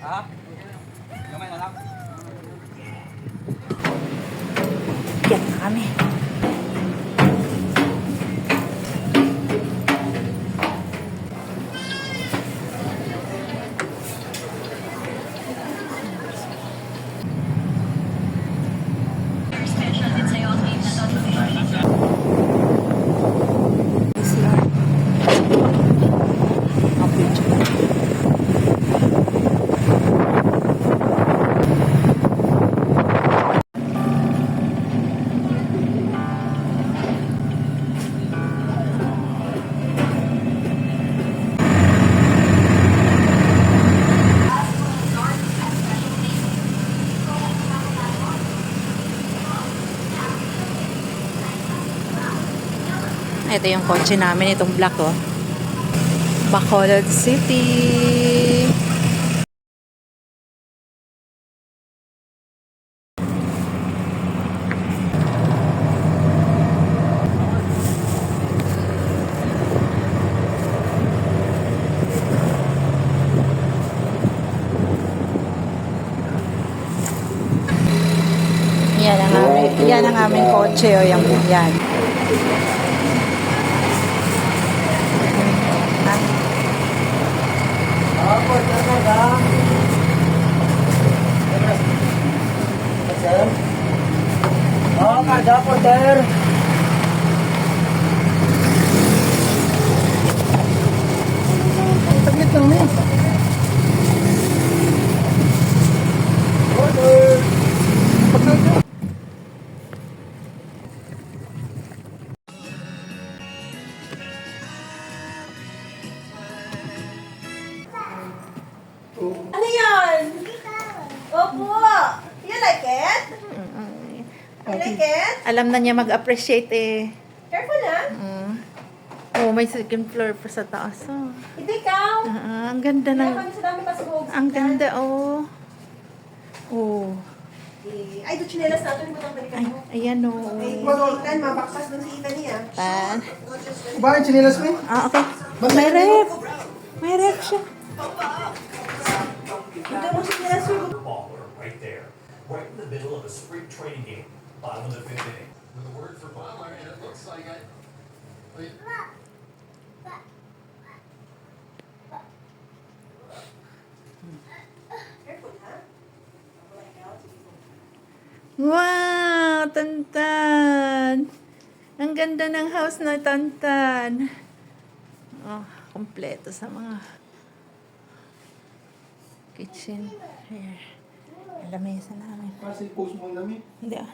Ha? Gamay na lang. Yan na kami. Ito yung kotse namin, itong black, oh. Bacolod City. Yan ang aming kotse, oh, yan. Kada po, sir. Taglit lang niya. Order. Ano yan? Opo. You like it? You like it? Alam na niya mag-appreciate, eh. Careful na. Oh, may second floor pa sa taas, oh. Ito ikaw. Ang ganda ng... Kaya kami sa dami pa sa buhok. Ang ganda, oh. Oh. Ay, ito chinelas natin. Butang balikan mo. Ayan, oh. Ay, Ethan, mabaktas dun si Ethan niya. Pan. Bakit sinilas mo? Okay. May ref. May ref siya. Ito mo chinelas mo. Baller right there, right in the middle of a spring training game, bottom of the fifth inning. With a word for baller, and it looks like Careful, ha? Wow, Tantan. Ang ganda ng house na Tantan. Oh, kompleto sa mga kitchen. Here. Lamesa namin. Kasi post mo ang dami. Hindi ah.